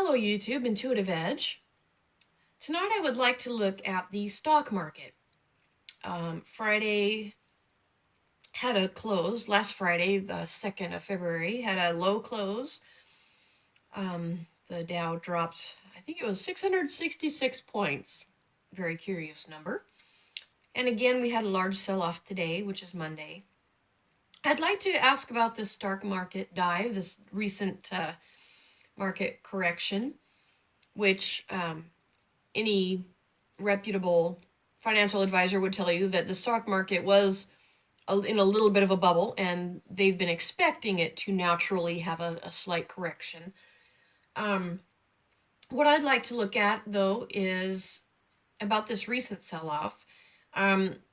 Hello YouTube, Intuitive Edge. Tonight I would like to look at the stock market. Friday had a close. Last Friday, the 2nd of February, had a low close. The Dow dropped, I think it was 666 points. Very curious number. And again, we had a large sell-off today, which is Monday. I'd like to ask about this stock market dive, this recent market correction, which any reputable financial advisor would tell you that the stock market was in a little bit of a bubble, and they've been expecting it to naturally have a slight correction. What I'd like to look at, though, is about this recent sell-off.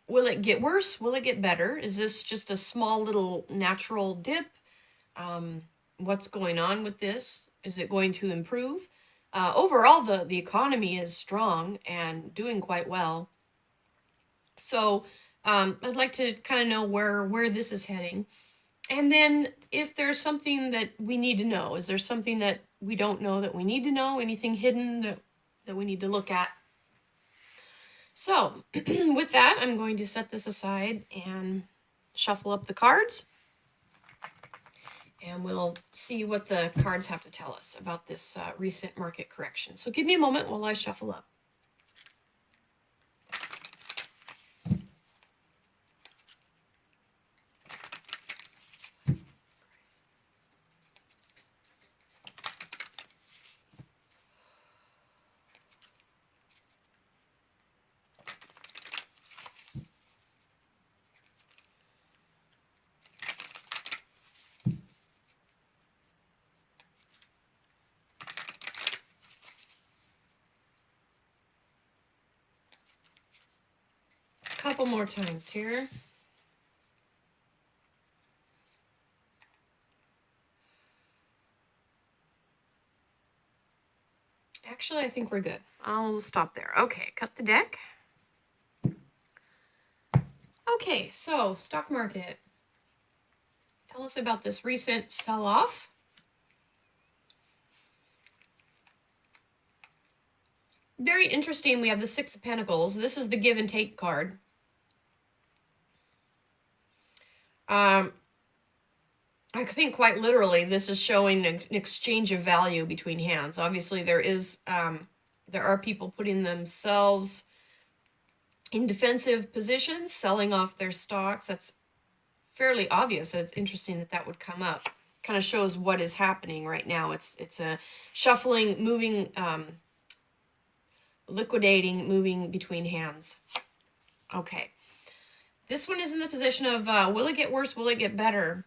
Will it get worse? Will it get better? Is this just a small little natural dip? What's going on with this? Is it going to improve? Overall, the economy is strong and doing quite well. So I'd like to kind of know where this is heading. And then if there's something that we need to know, is there something that we don't know that we need to know? Anything hidden that we need to look at? So with that, I'm going to set this aside and shuffle up the cards. And we'll see what the cards have to tell us about this recent market correction. So give me a moment while I shuffle up. Couple more times here. Actually, I think we're good. I'll stop there. Okay, cut the deck. Okay, so stock market. Tell us about this recent sell-off. Very interesting. We have the Six of Pentacles. This is the give and take card. I think quite literally this is showing an exchange of value between hands. Obviously there are people putting themselves in defensive positions, selling off their stocks. That's fairly obvious. It's interesting that would come up. Kind of shows what is happening right now. It's a shuffling, moving, liquidating, moving between hands. Okay. This one is in the position of will it get worse? Will it get better?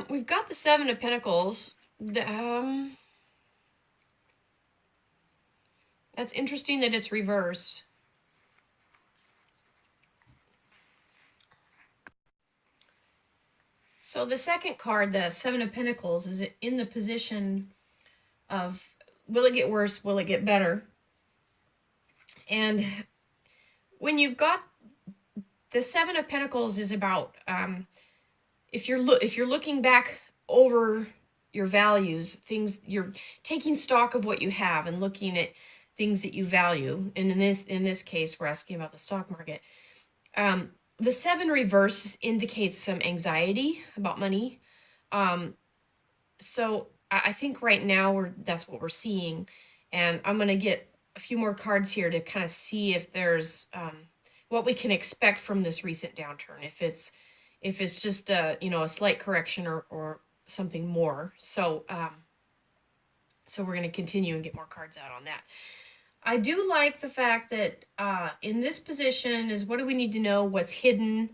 We've got the Seven of Pentacles. That's interesting that it's reversed. So the second card, the Seven of Pentacles, is in the position of will it get worse? Will it get better? And when you've got the Seven of Pentacles is about if you're looking back over your values, things, you're taking stock of what you have and looking at things that you value. And in this case, we're asking about the stock market. The Seven reverse indicates some anxiety about money. So I think right now that's what we're seeing. And I'm going to get a few more cards here to kind of see if there's what we can expect from this recent downturn. If it's just a slight correction or something more. So so we're going to continue and get more cards out on that. I do like the fact that in this position is what do we need to know, what's hidden.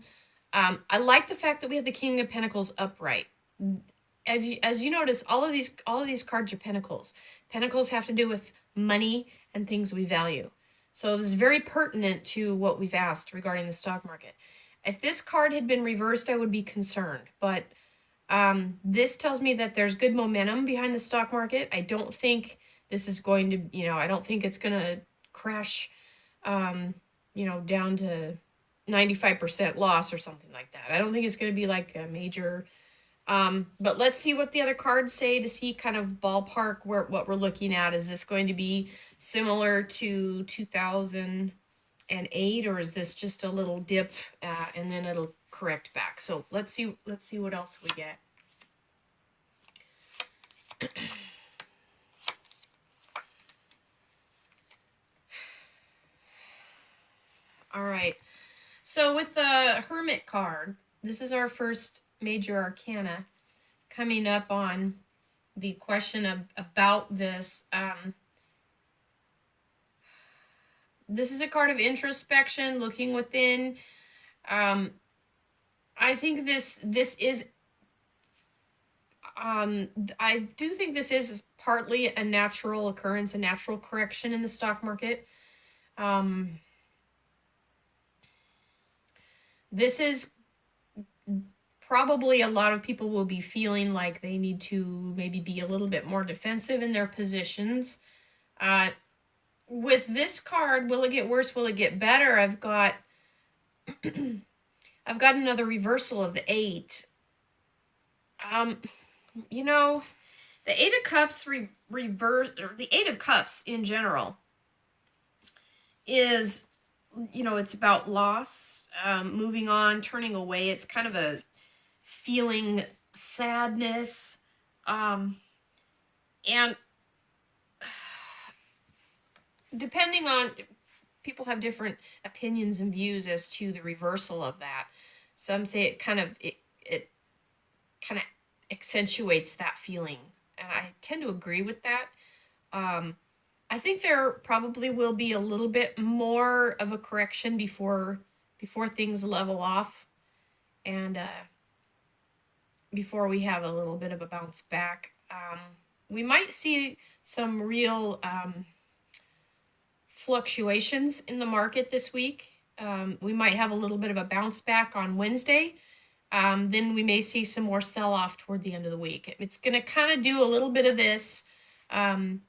I like the fact that we have the King of Pentacles upright. As you notice, all of these cards are pentacles. Pentacles have to do with money and things we value. So this is very pertinent to what we've asked regarding the stock market. If this card had been reversed, I would be concerned. But this tells me that there's good momentum behind the stock market. I don't think this is going to, I don't think it's going to crash, down to 95% loss or something like that. I don't think it's going to be like a major But let's see what the other cards say to see kind of ballpark what we're looking at. Is this going to be similar to 2008, or is this just a little dip and then it'll correct back? So let's see what else we get. All right. So with the Hermit card, this is our first major arcana coming up on the question about this. This is a card of introspection, looking within. I think this is. I do think this is partly a natural occurrence, a natural correction in the stock market. This is probably a lot of people will be feeling like they need to maybe be a little bit more defensive in their positions. With this card, will it get worse? Will it get better? I've got another reversal of the 8. You know, the 8 of Cups reverse, or the 8 of Cups in general is, you know, it's about loss, moving on, turning away. It's kind of a feeling sadness, and depending on, people have different opinions and views as to the reversal of that. Some say it kind of accentuates that feeling, and I tend to agree with that. I think there probably will be a little bit more of a correction before things level off, and before we have a little bit of a bounce back. We might see some real fluctuations in the market this week. We might have a little bit of a bounce back on Wednesday. Then we may see some more sell-off toward the end of the week. It's going to kind of do a little bit of this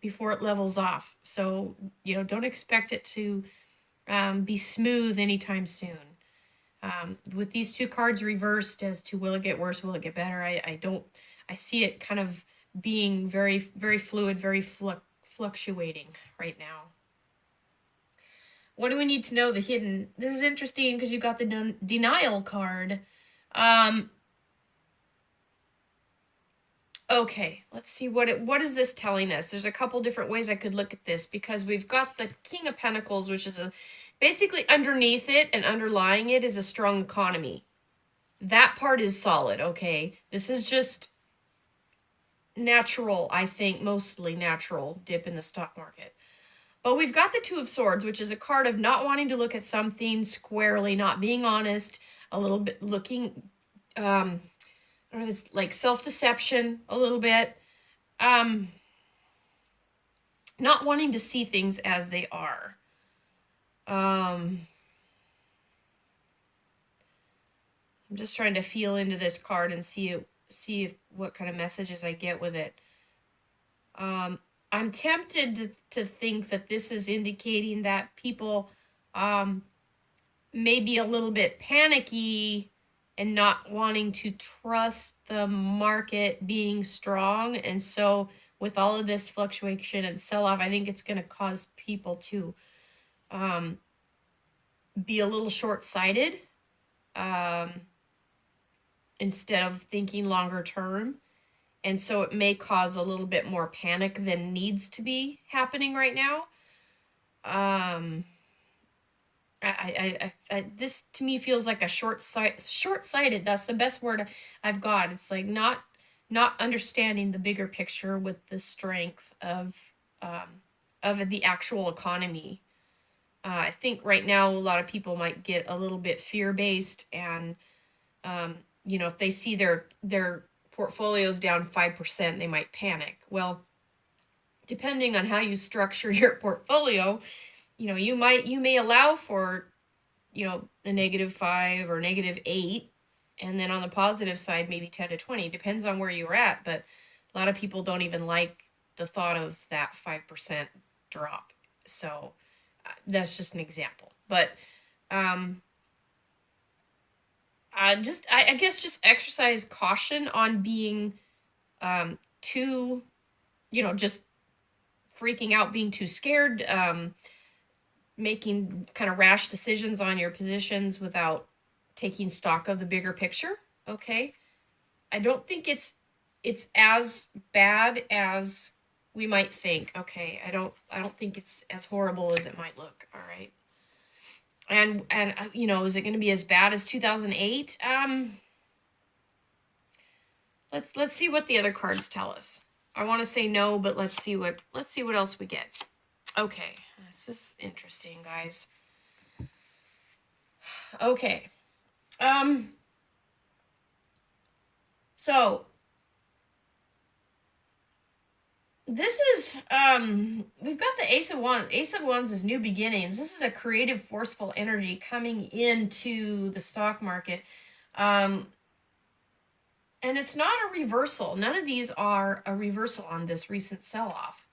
before it levels off. So, you know, don't expect it to be smooth anytime soon. With these two cards reversed as to will it get worse, will it get better, I see it kind of being very, very fluid, very fluctuating right now. What do we need to know? The hidden. This is interesting because you got the denial card. Okay, let's see what is this telling us. There's a couple different ways I could look at this, because we've got the King of Pentacles, which is basically underneath it and underlying it is a strong economy. That part is solid, okay? This is just natural, I think, mostly natural dip in the stock market. But we've got the Two of Swords, which is a card of not wanting to look at something squarely, not being honest, a little bit looking, like self-deception a little bit, not wanting to see things as they are. I'm just trying to feel into this card and see what kind of messages I get with it. I'm tempted to think that this is indicating that people may be a little bit panicky and not wanting to trust the market being strong. And so with all of this fluctuation and sell-off, I think it's going to cause people to be a little short-sighted instead of thinking longer term. And so it may cause a little bit more panic than needs to be happening right now. This to me feels like a short-sighted. That's the best word I've got. It's like not understanding the bigger picture with the strength of the actual economy. I think right now a lot of people might get a little bit fear-based, and you know, if they see their portfolios down 5%, they might panic. Well, depending on how you structure your portfolio, you know, you may allow for, you know, a -5 or -8, and then on the positive side, maybe 10 to 20. Depends on where you're at, but a lot of people don't even like the thought of that 5% drop. So that's just an example. But I guess just exercise caution on being too, just freaking out, being too scared, making kind of rash decisions on your positions without taking stock of the bigger picture. Okay, I don't think it's as bad as we might think. Okay, I don't think it's as horrible as it might look. All right, and is it going to be as bad as 2008? Let's see what the other cards tell us. I want to say no, but let's see what else we get. Okay, this is interesting, guys. Okay. So this is we've got the Ace of Wands. Ace of Wands is new beginnings. This is a creative, forceful energy coming into the stock market. And it's not a reversal. None of these are a reversal on this recent sell-off.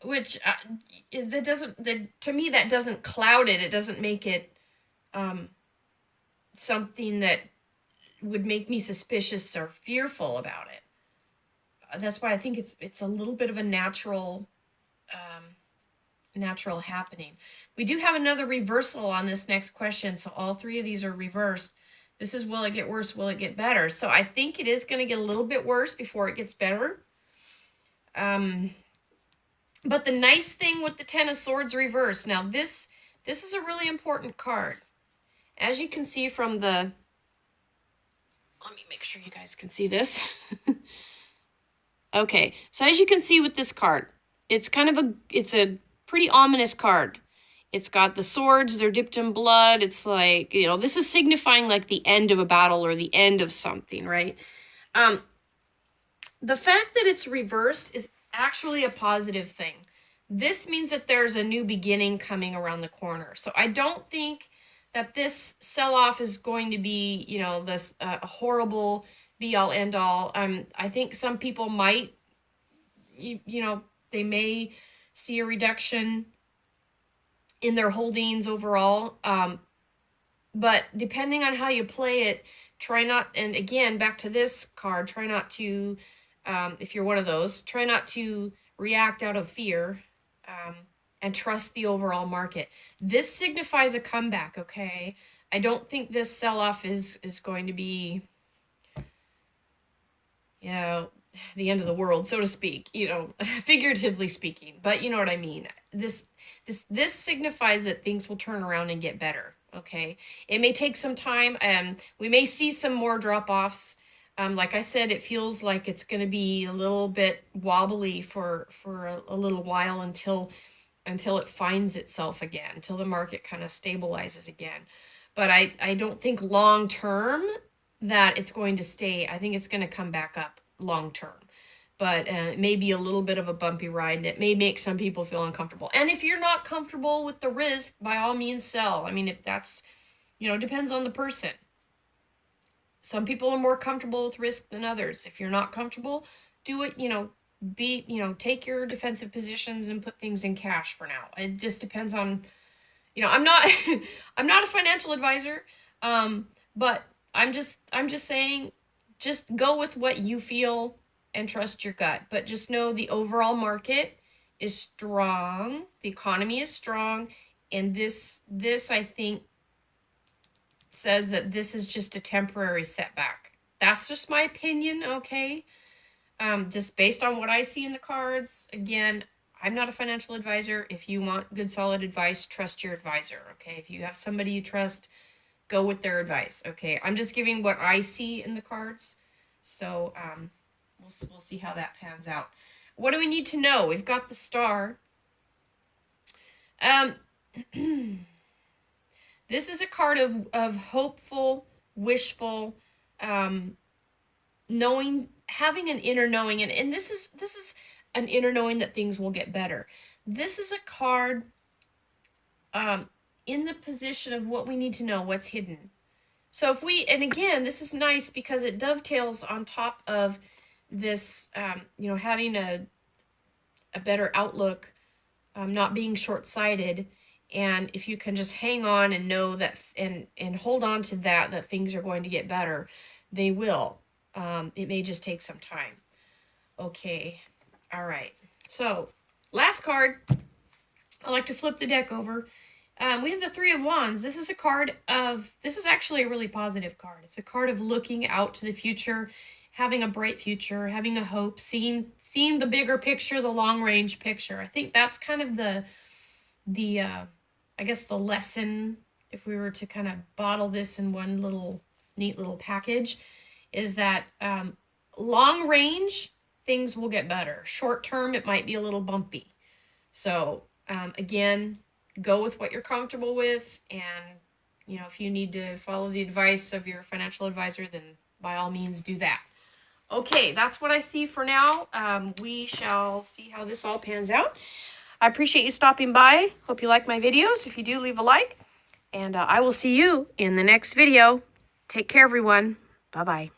Which that doesn't, to me, that doesn't cloud it. It doesn't make it something that would make me suspicious or fearful about it. That's why I think it's a little bit of a natural happening. We do have another reversal on this next question, so all three of these are reversed. This is, will it get worse, will it get better? So I think it is going to get a little bit worse before it gets better. But the nice thing with the Ten of Swords reversed, now this is a really important card. As you can see from the, let me make sure you guys can see this. Okay, so as you can see with this card, it's a pretty ominous card. It's got the swords, they're dipped in blood. It's like, this is signifying like the end of a battle or the end of something, right? The fact that it's reversed is actually a positive thing. This means that there's a new beginning coming around the corner. So I don't think that this sell-off is going to be, this a horrible be-all, end-all. I think some people might, they may see a reduction in their holdings overall. But depending on how you play it, try not, and again, back to this card, try not to, if you're one of those, try not to react out of fear, and trust the overall market. This signifies a comeback, okay? I don't think this sell-off is going to be, the end of the world, so to speak, figuratively speaking. But you know what I mean. This signifies that things will turn around and get better, okay? It may take some time. We may see some more drop-offs. Like I said, it feels like it's going to be a little bit wobbly for a little while until it finds itself again, until the market kind of stabilizes again. But I don't think long term that it's going to stay. I think it's going to come back up long term. But it may be a little bit of a bumpy ride, and it may make some people feel uncomfortable. And if you're not comfortable with the risk, by all means sell. I mean, if that's, depends on the person. Some people are more comfortable with risk than others. If you're not comfortable, do it, take your defensive positions and put things in cash for now. It just depends on, I'm not a financial advisor, but I'm just saying, just go with what you feel and trust your gut. But just know the overall market is strong, the economy is strong, and this I think says that this is just a temporary setback. That's just my opinion, okay? Just based on what I see in the cards. Again, I'm not a financial advisor. If you want good, solid advice, trust your advisor, okay? If you have somebody you trust, go with their advice, okay? I'm just giving what I see in the cards. So we'll see how that pans out. What do we need to know? We've got the star. This is a card of hopeful, wishful, knowing, having an inner knowing, and this is an inner knowing that things will get better. This is a card in the position of what we need to know, what's hidden. So if we, and again, this is nice because it dovetails on top of this, having a a better outlook, not being short-sighted. And if you can just hang on and know that, and hold on to that things are going to get better, they will. It may just take some time. Okay. All right. So last card, I like to flip the deck over. We have the Three of Wands. This is actually a really positive card. It's a card of looking out to the future, having a bright future, having a hope, seeing the bigger picture, the long range picture. I think that's kind of the I guess the lesson, if we were to kind of bottle this in one little neat little package, is that long range things will get better. Short term, it might be a little bumpy. So again, go with what you're comfortable with, and if you need to follow the advice of your financial advisor, then by all means do that. Okay, that's what I see for now. We shall see how this all pans out. I appreciate you stopping by. Hope you like my videos. If you do, leave a like, and I will see you in the next video. Take care, everyone. Bye-bye.